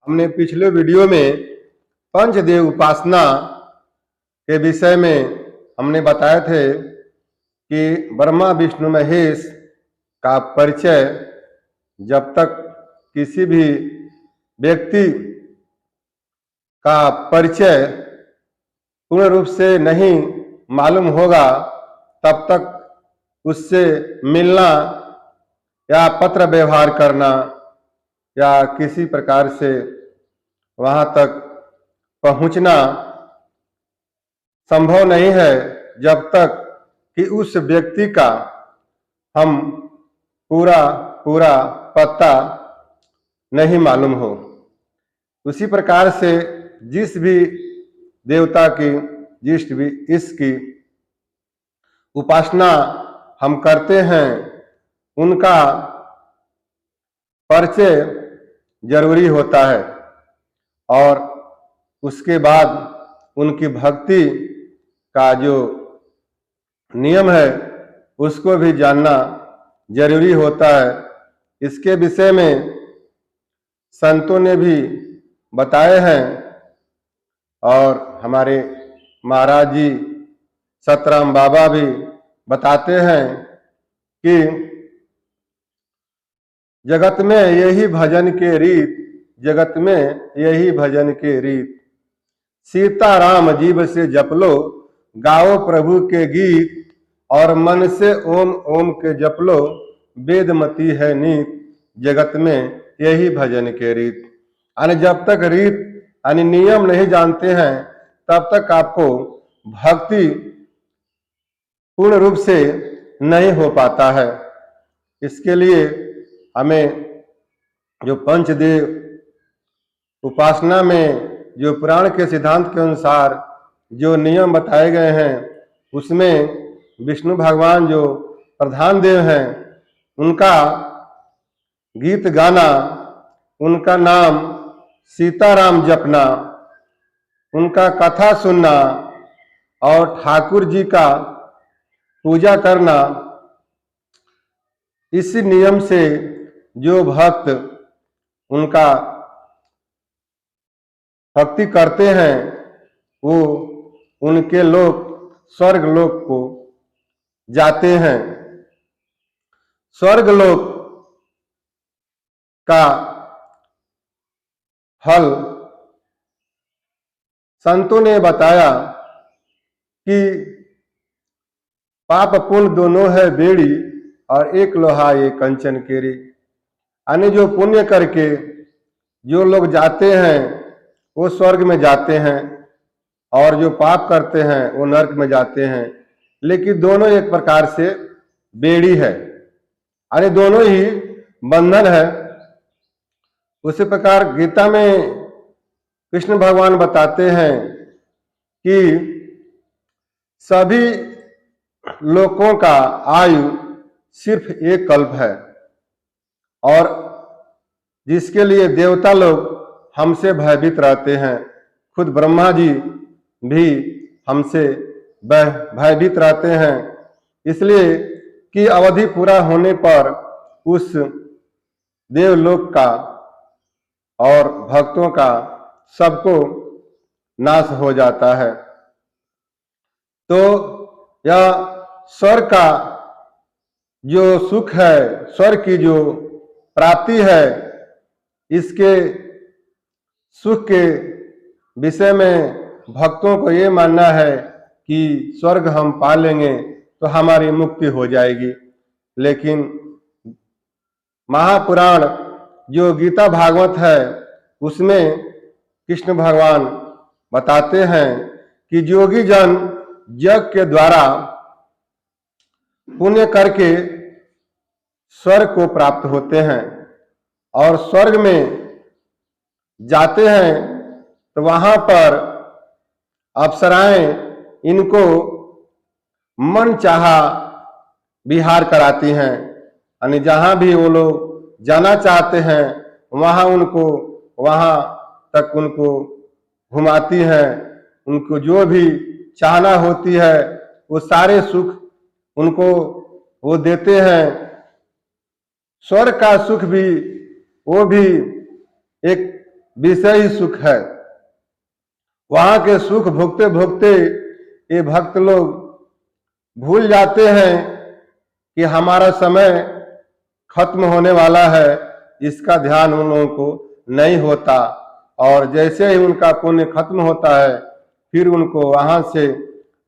हमने पिछले वीडियो में पंचदेव उपासना के विषय में हमने बताए थे कि ब्रह्मा विष्णु महेश का परिचय जब तक किसी भी व्यक्ति का परिचय पूर्ण रूप से नहीं मालूम होगा तब तक उससे मिलना या पत्र व्यवहार करना या किसी प्रकार से वहां तक पहुंचना संभव नहीं है जब तक कि उस व्यक्ति का हम पूरा पता नहीं मालूम हो। उसी प्रकार से जिस भी देवता की जिस भी इसकी उपासना हम करते हैं उनका परिचय जरूरी होता है और उसके बाद उनकी भक्ति का जो नियम है उसको भी जानना जरूरी होता है। इसके विषय में संतों ने भी बताए हैं और हमारे महाराज जी सतराम बाबा भी बताते हैं कि जगत में यही भजन के रीत, जगत में यही भजन के रीत, सीताराम जीव से जप लो, गाओ प्रभु के गीत, और मन से ओम ओम के जप लो, वेदमती है नीत, जगत में यही भजन के रीत। यानी जब तक रीत यानी नियम नहीं जानते हैं तब तक आपको भक्ति पूर्ण रूप से नहीं हो पाता है। इसके लिए हमें जो पंचदेव उपासना में जो पुराण के सिद्धांत के अनुसार जो नियम बताए गए हैं उसमें विष्णु भगवान जो प्रधान देव हैं उनका गीत गाना, उनका नाम सीताराम जपना, उनका कथा सुनना और ठाकुर जी का पूजा करना, इसी नियम से जो भक्त उनका भक्ति करते हैं वो उनके लोक स्वर्ग लोक को जाते हैं। स्वर्ग लोक का फल संतों ने बताया कि पाप पुण्य दोनों है बेड़ी और एक लोहा एक कंचन केरी। यानी जो पुण्य करके जो लोग जाते हैं वो स्वर्ग में जाते हैं और जो पाप करते हैं वो नरक में जाते हैं, लेकिन दोनों एक प्रकार से बेड़ी है, यानी दोनों ही बंधन है। उसी प्रकार गीता में कृष्ण भगवान बताते हैं कि सभी लोगों का आयु सिर्फ एक कल्प है और जिसके लिए देवता लोग हमसे भयभीत रहते हैं, खुद ब्रह्मा जी भी हमसे भयभीत रहते हैं, इसलिए कि अवधि पूरा होने पर उस देवलोक का और भक्तों का सबको नाश हो जाता है। तो यह स्वर्ग का जो सुख है, स्वर्ग की जो प्राप्ति है, इसके सुख के विषय में भक्तों को ये मानना है कि स्वर्ग हम पा लेंगे तो हमारी मुक्ति हो जाएगी। लेकिन महापुराण जो गीता भागवत है उसमें कृष्ण भगवान बताते हैं कि योगी जन यज्ञ के द्वारा पुण्य करके स्वर्ग को प्राप्त होते हैं और स्वर्ग में जाते हैं तो वहां पर अप्सराएं इनको मन चाहा विहार कराती हैं, यानी जहां भी वो लोग जाना चाहते हैं वहां तक उनको घुमाती हैं, उनको जो भी चाहना होती है वो सारे सुख उनको वो देते हैं। स्वर्ग का सुख भी वो भी एक विषय ही सुख है। वहां के सुख भोगते भोगते ये भक्त लोग भूल जाते हैं कि हमारा समय खत्म होने वाला है, इसका ध्यान उन लोगों को नहीं होता। और जैसे ही उनका पुण्य खत्म होता है फिर उनको वहां से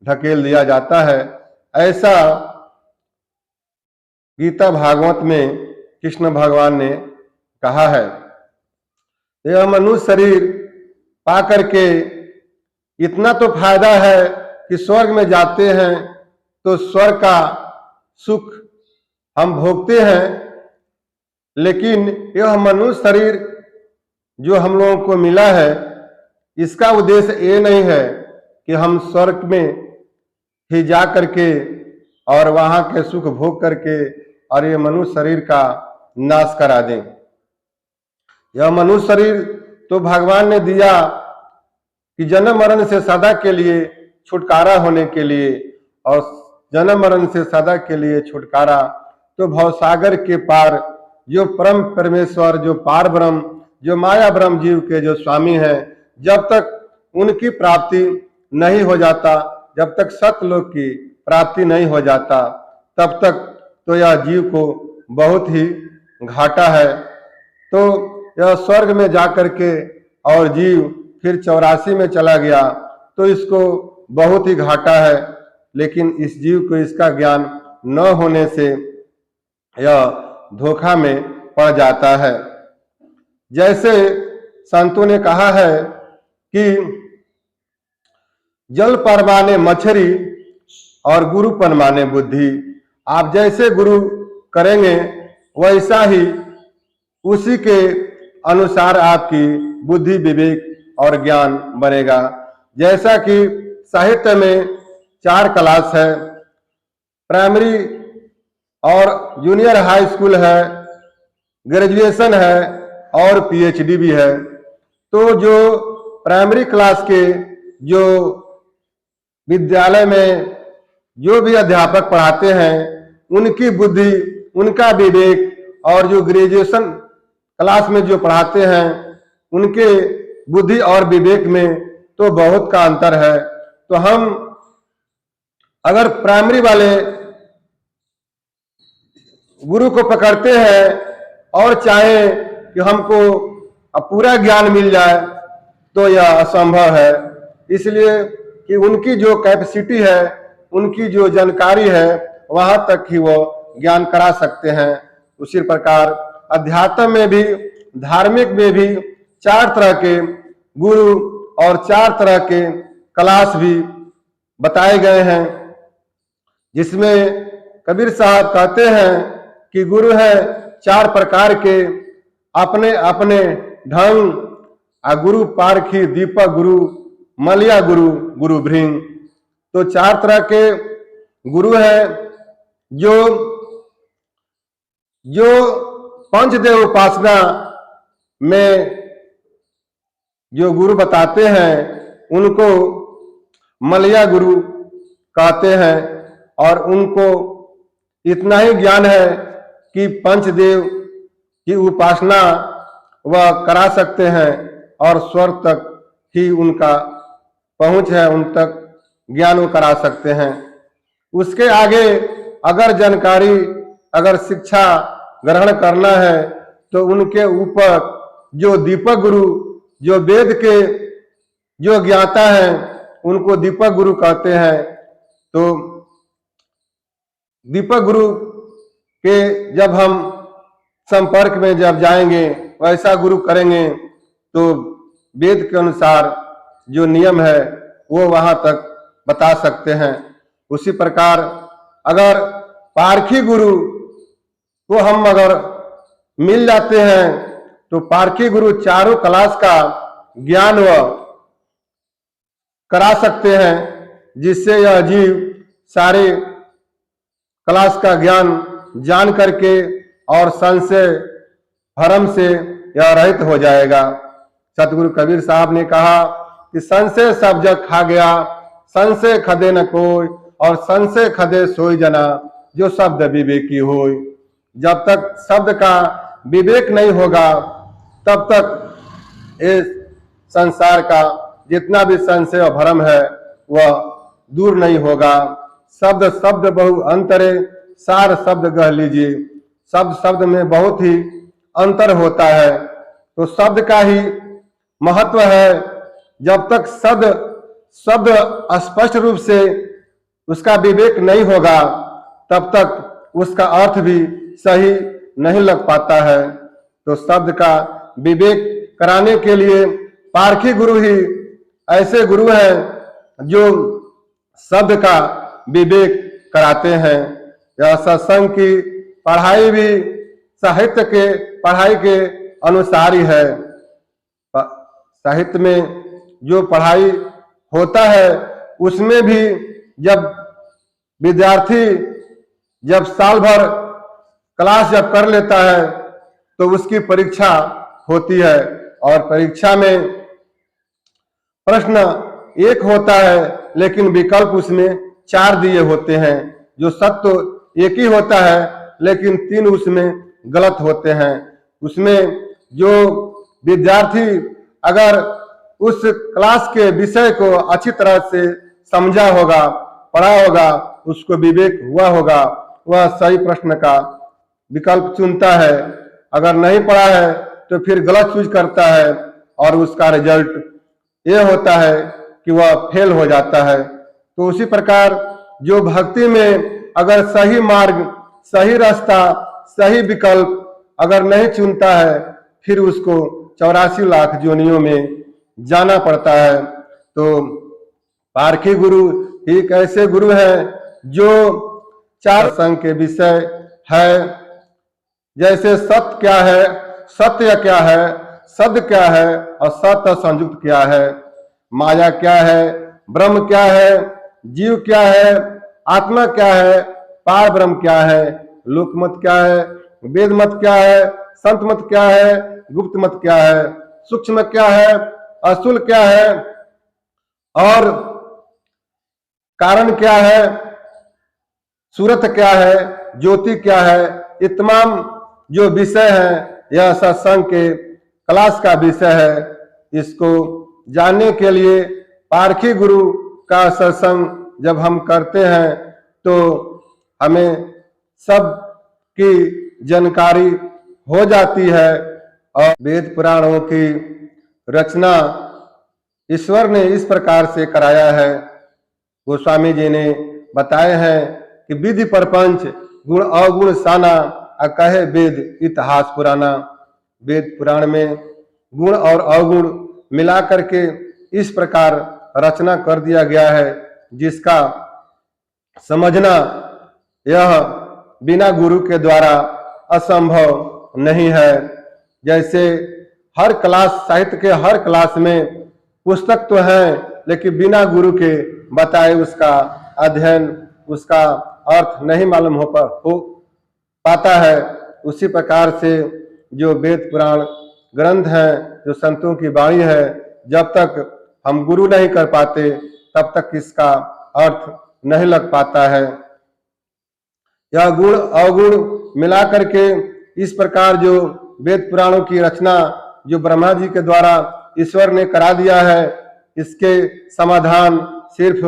ढकेल दिया जाता है। ऐसा गीता भागवत में कृष्ण भगवान ने कहा है। यह मनुष्य शरीर पा करके इतना तो फायदा है कि स्वर्ग में जाते हैं तो स्वर्ग का सुख हम भोगते हैं, लेकिन यह मनुष्य शरीर जो हम लोगों को मिला है इसका उद्देश्य ये नहीं है कि हम स्वर्ग में ही जा करके और वहां के सुख भोग करके और ये मनुष्य शरीर का नाश करा दें। यह मनुष्य शरीर तो भगवान ने दिया कि जन्म मरण से सदा के लिए छुटकारा होने के लिए, और जन्म मरण से सदा के लिए छुटकारा तो भवसागर के पार जो परम परमेश्वर, जो पार ब्रह्म, जो माया ब्रह्म जीव के जो स्वामी हैं, जब तक उनकी प्राप्ति नहीं हो जाता, जब तक सतलोक की प्राप्ति नहीं हो जाता, तब तक तो यह जीव को बहुत ही घाटा है। तो यह स्वर्ग में जाकर के और जीव फिर 84 में चला गया तो इसको बहुत ही घाटा है, लेकिन इस जीव को इसका ज्ञान न होने से यह धोखा में पड़ जाता है। जैसे संतों ने कहा है कि जल पर माने मछली और गुरु पर माने बुद्धि। आप जैसे गुरु करेंगे वैसा ही उसी के अनुसार आपकी बुद्धि, विवेक और ज्ञान बनेगा। जैसा कि साहित्य में 4 क्लास है, प्राइमरी और जूनियर हाई स्कूल है, ग्रेजुएशन है और पीएचडी भी है। तो जो प्राइमरी क्लास के जो विद्यालय में जो भी अध्यापक पढ़ाते हैं उनकी बुद्धि, उनका विवेक, और जो ग्रेजुएशन क्लास में जो पढ़ाते हैं उनके बुद्धि और विवेक में तो बहुत का अंतर है। तो हम अगर प्राइमरी वाले गुरु को पकड़ते हैं और चाहे कि हमको पूरा ज्ञान मिल जाए तो यह असंभव है, इसलिए कि उनकी जो कैपेसिटी है, उनकी जो जानकारी है, वहां तक ही वो ज्ञान करा सकते हैं। उसी प्रकार अध्यात्म में भी, धार्मिक में भी 4 तरह के गुरु और 4 तरह के क्लास भी बताए गए हैं, जिसमें कबीर साहब कहते हैं कि गुरु है 4 प्रकार के, अपने अपने ढंग, गुरु पारखी, दीपक गुरु, मलिया गुरु, गुरु भृंग। तो 4 तरह के गुरु है जो पंचदेव उपासना में जो गुरु बताते हैं उनको मलिया गुरु कहते हैं, और उनको इतना ही ज्ञान है कि पंचदेव की उपासना वह करा सकते हैं और स्वर्ग तक ही उनका पहुंच है, उन तक ज्ञान वो करा सकते हैं। उसके आगे अगर जानकारी, अगर शिक्षा ग्रहण करना है तो उनके ऊपर जो दीपक गुरु, जो वेद के जो ज्ञाता हैं उनको दीपक गुरु कहते हैं। तो दीपक गुरु के जब हम संपर्क में जब जाएंगे, वैसा गुरु करेंगे तो वेद के अनुसार जो नियम है वो वहां तक बता सकते हैं। उसी प्रकार अगर पारखी गुरु को हम अगर मिल जाते हैं तो पारखी गुरु 4 क्लास का ज्ञान वह करा सकते हैं, जिससे यह जीव सारे क्लास का ज्ञान जान करके और संशय भरम से यह रहित हो जाएगा। सतगुरु कबीर साहब ने कहा कि संशय सब जग खा गया, संशय खदे न कोई, और संशय खदे सोई जना जो शब्द विवेकी होय। जब तक शब्द का विवेक नहीं होगा तब तक इस संसार का जितना भी संशय और भ्रम है वह दूर नहीं होगा। शब्द शब्द बहु अंतरे, सार शब्द कह लीजिए। शब्द शब्द में बहुत ही अंतर होता है, तो शब्द का ही महत्व है। जब तक शब्द शब्द स्पष्ट रूप से उसका विवेक नहीं होगा तब तक उसका अर्थ भी सही नहीं लग पाता है। तो शब्द का विवेक कराने के लिए पारखी गुरु ही ऐसे गुरु हैं जो शब्द का विवेक कराते हैं। यह सत्संग की पढ़ाई भी साहित्य के पढ़ाई के अनुसार ही है। साहित्य में जो पढ़ाई होता है उसमें भी जब विद्यार्थी जब साल भर क्लास जब कर लेता है तो उसकी परीक्षा होती है, और परीक्षा में प्रश्न एक होता है लेकिन विकल्प उसमें 4 दिए होते हैं। जो सत्य तो एक ही होता है लेकिन 3 उसमें गलत होते हैं। उसमें जो विद्यार्थी अगर उस क्लास के विषय को अच्छी तरह से समझा होगा, पढ़ा होगा, उसको विवेक हुआ होगा, वह सही प्रश्न का विकल्प चुनता है। अगर नहीं पढ़ा है तो फिर गलत चूज करता है और उसका रिजल्ट ये होता है कि वह फेल हो जाता है। तो उसी प्रकार जो भक्ति में अगर सही मार्ग, सही रास्ता, सही विकल्प अगर नहीं चुनता है फिर उसको 84 लाख योनियों में जाना पड़ता है। तो पारखी गुरु एक ऐसे गुरु हैं जो 4 संग के विषय है। जैसे सत्य क्या है, सत्य क्या है, सद क्या है और सत संयुक्त क्या है, माया क्या है, ब्रह्म क्या है, जीव क्या है, आत्मा क्या है, पार ब्रह्म क्या है, लोक मत क्या है, वेद मत क्या है, संत मत क्या है, गुप्त मत क्या है, सूक्ष्म क्या है, अस्थूल क्या है और कारण क्या है, सूरत क्या है, ज्योति क्या है। ये तमाम जो विषय है यह सत्संग के क्लास का विषय है। इसको जानने के लिए पारखी गुरु का सत्संग जब हम करते हैं तो हमें सब की जानकारी हो जाती है। और वेद पुराणों की रचना ईश्वर ने इस प्रकार से कराया है। गोस्वामी जी ने बताए हैं कि विधि परपंच गुण अवगुण साना, कहे वेद इतिहास पुराना। वेद पुराण में गुण और अवगुण मिला करके इस प्रकार रचना कर दिया गया है जिसका समझना यह बिना गुरु के द्वारा असंभव नहीं है। जैसे हर क्लास, साहित्य के हर क्लास में पुस्तक तो है लेकिन बिना गुरु के बताए उसका अध्ययन, उसका अर्थ नहीं मालूम हो पाता है। उसी प्रकार से जो वेद पुराण ग्रंथ हैं, जो संतों की वाणी है, जब तक हम गुरु नहीं कर पाते तब तक इसका अर्थ नहीं लग पाता है। यह गुण अवगुण मिला करके इस प्रकार जो वेद पुराणों की रचना जो ब्रह्मा जी के द्वारा ईश्वर ने करा दिया है, इसके समाधान सिर्फ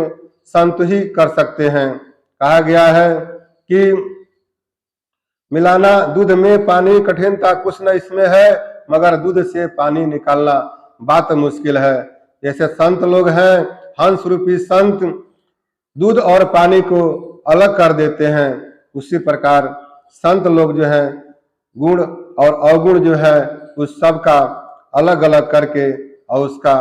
संत ही कर सकते हैं। कहा गया है कि मिलाना दूध में पानी कठिनता कुछ न इसमें है, मगर दूध से पानी निकालना बात मुश्किल है। जैसे संत लोग हैं, हंस रूपी संत दूध और पानी को अलग कर देते हैं, उसी प्रकार संत लोग जो हैं गुण और अवगुण जो है उस सब का अलग अलग करके और उसका